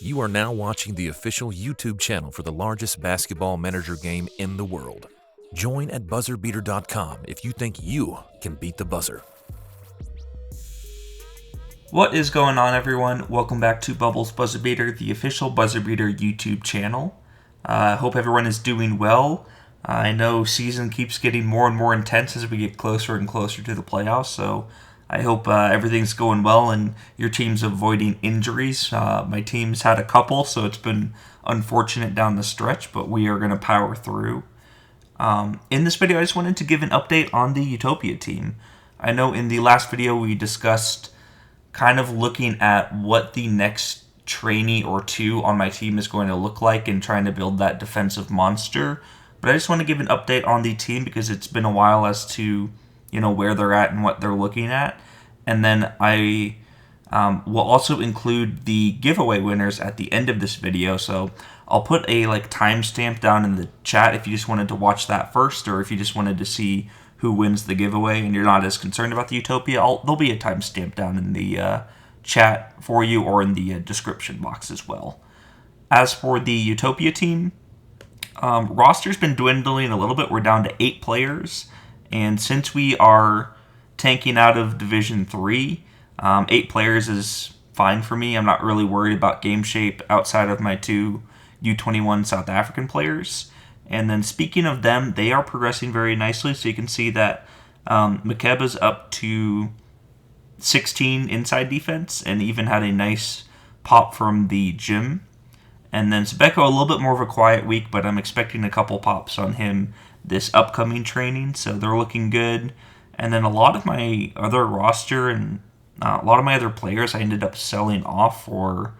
You are now watching the official YouTube channel for the largest basketball manager game in the world. Join at BuzzerBeater.com if you think you can beat the buzzer. What is going on, everyone? Welcome back to Bubbles BuzzerBeater, the official BuzzerBeater YouTube channel. I hope everyone is doing well. I know season keeps getting more and more intense as we get closer and closer to the playoffs, so I hope everything's going well and your team's avoiding injuries. My team's had a couple, so it's been unfortunate down the stretch, but we are going to power through. In this video, I just wanted to give an update on the Utopia team. I know in the last video we discussed kind of looking at what the next trainee or two on my team is going to look like and trying to build that defensive monster. But I just want to give an update on the team because it's been a while as to where they're at and what they're looking at. And then I will also include the giveaway winners at the end of this video. So I'll put a timestamp down in the chat if you just wanted to watch that first, or if you just wanted to see who wins the giveaway and you're not as concerned about the Utopia, there'll be a timestamp down in the chat for you or in the description box as well. As for the Utopia team, roster's been dwindling a little bit. We're down to 8 players, and since we are tanking out of Division 3, 8 players is fine for me. I'm not really worried about game shape outside of my 2 U21 South African players. And then speaking of them, they are progressing very nicely. So you can see that Makeba's up to 16 inside defense and even had a nice pop from the gym. And then Sebeko, a little bit more of a quiet week, but I'm expecting a couple pops on him this upcoming training. So they're looking good. And then a lot of my other roster and a lot of my other players I ended up selling off for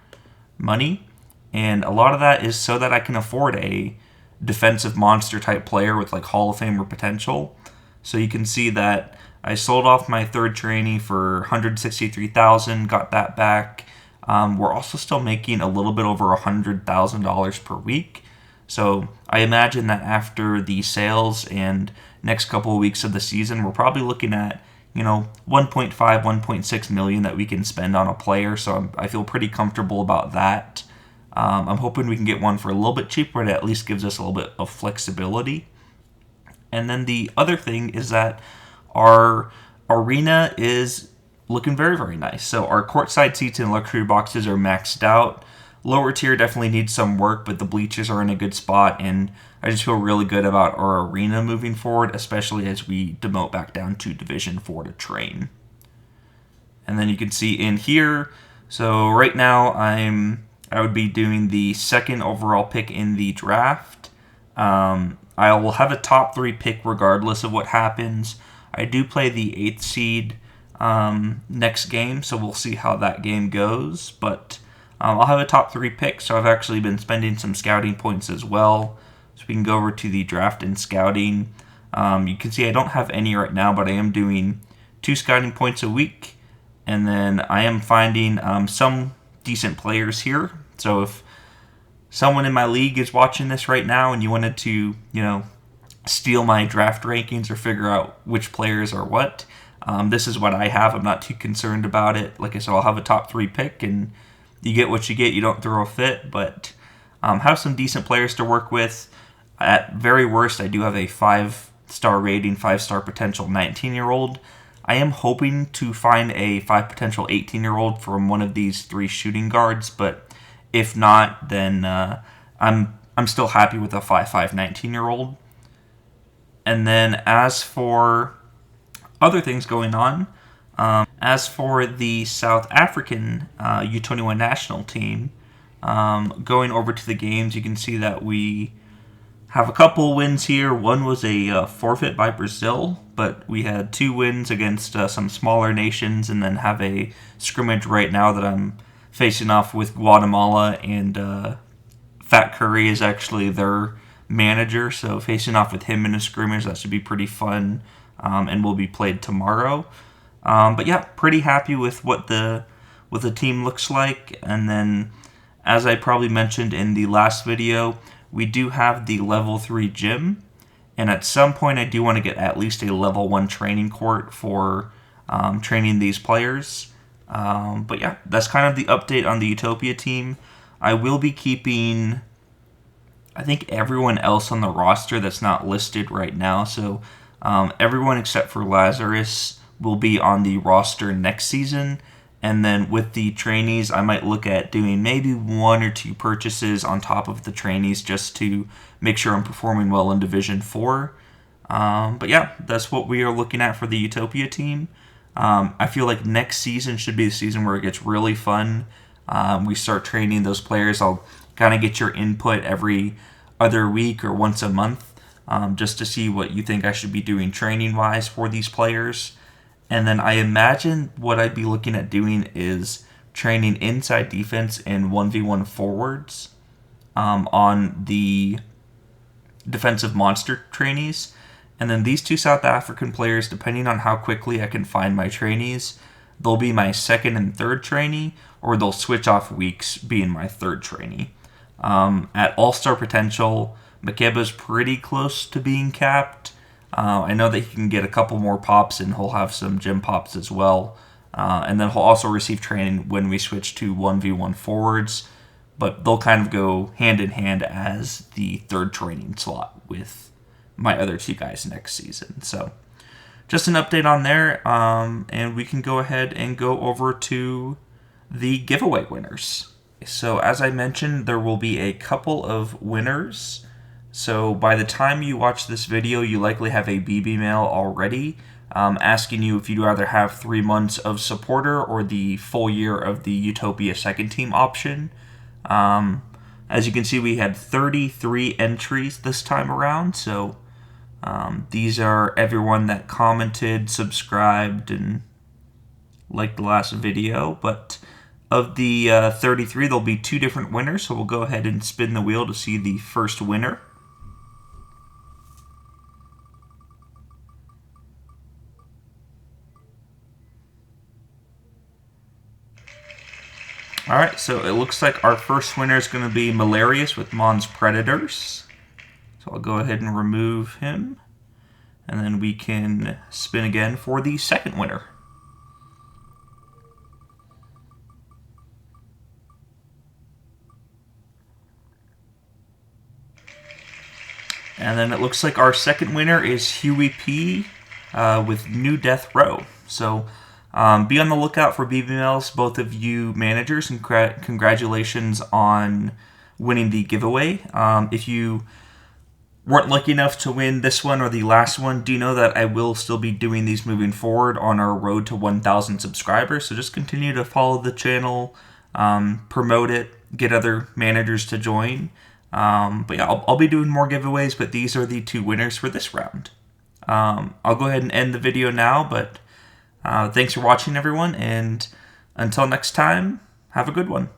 money. And a lot of that is so that I can afford a defensive monster type player with Hall of Famer potential. So you can see that I sold off my third trainee for $163,000, got that back. We're also still making a little bit over $100,000 per week. So I imagine that after the sales and next couple of weeks of the season, we're probably looking at 1.5, 1.6 million that we can spend on a player. So I feel pretty comfortable about that. I'm hoping we can get one for a little bit cheaper. It at least gives us a little bit of flexibility. And then the other thing is that our arena is looking very, very nice. So our courtside seats and luxury boxes are maxed out. Lower tier definitely needs some work, but the bleachers are in a good spot, and I just feel really good about our arena moving forward, especially as we demote back down to Division 4 to train. And then you can see in here, so right now I would be doing the second overall pick in the draft. I will have a top 3 pick regardless of what happens. I do play the 8th seed next game, so we'll see how that game goes. But I'll have a top 3 pick, so I've actually been spending some scouting points as well. So we can go over to the draft and scouting. You can see I don't have any right now, but I am doing 2 scouting points a week. And then I am finding some decent players here. So if someone in my league is watching this right now and you wanted to, steal my draft rankings or figure out which players are what, this is what I have. I'm not too concerned about it. Like I said, I'll have a top 3 pick and you get what you get. You don't throw a fit, but have some decent players to work with. At very worst, I do have a 5-star rating, 5-star potential 19-year-old. I am hoping to find a 5 potential 18-year-old from one of these 3 shooting guards, but if not, then I'm still happy with a 5'5", 19-year-old. And then as for other things going on, as for the South African U21 national team, going over to the games, you can see that we have a couple wins here. One was a forfeit by Brazil, but we had 2 wins against some smaller nations, and then have a scrimmage right now that I'm facing off with Guatemala, and Fat Curry is actually their manager, so facing off with him in a scrimmage, that should be pretty fun, and will be played tomorrow. But yeah, pretty happy with what the team looks like. And then, as I probably mentioned in the last video, we do have the level 3 gym, and at some point I do want to get at least a level 1 training court for training these players. But yeah, that's kind of the update on the Utopia team. I will be keeping, I think, everyone else on the roster that's not listed right now. So everyone except for Lazarus will be on the roster next season. And then with the trainees, I might look at doing maybe 1 or 2 purchases on top of the trainees just to make sure I'm performing well in Division 4. But yeah, that's what we are looking at for the Utopia team. I feel like next season should be the season where it gets really fun. We start training those players. I'll kind of get your input every other week or once a month just to see what you think I should be doing training-wise for these players. And then I imagine what I'd be looking at doing is training inside defense and 1v1 forwards on the defensive monster trainees. And then these 2 South African players, depending on how quickly I can find my trainees, they'll be my 2nd and 3rd trainee, or they'll switch off weeks being my 3rd trainee. At All-Star potential, Makeba's pretty close to being capped. I know that he can get a couple more pops, and he'll have some gym pops as well. And then he'll also receive training when we switch to 1v1 forwards. But they'll kind of go hand in hand as the 3rd training slot with my other 2 guys next season. So just an update on there. And we can go ahead and go over to the giveaway winners. So as I mentioned, there will be a couple of winners. So by the time you watch this video, you likely have a BB mail already asking you if you'd rather have 3 months of supporter or the full year of the Utopia second team option. As you can see, we had 33 entries this time around. So these are everyone that commented, subscribed, and liked the last video. But of the 33, there'll be 2 different winners. So we'll go ahead and spin the wheel to see the first winner. Alright, so it looks like our first winner is going to be Malarius with Mon's Predators. So I'll go ahead and remove him. And then we can spin again for the second winner. And then it looks like our second winner is Huey P with New Death Row. So be on the lookout for BB mails, both of you managers, and congratulations on winning the giveaway. If you weren't lucky enough to win this one or the last one, do know that I will still be doing these moving forward on our road to 1,000 subscribers. So just continue to follow the channel, promote it, get other managers to join. But yeah, I'll be doing more giveaways, but these are the 2 winners for this round. I'll go ahead and end the video now, but thanks for watching, everyone, and until next time, have a good one.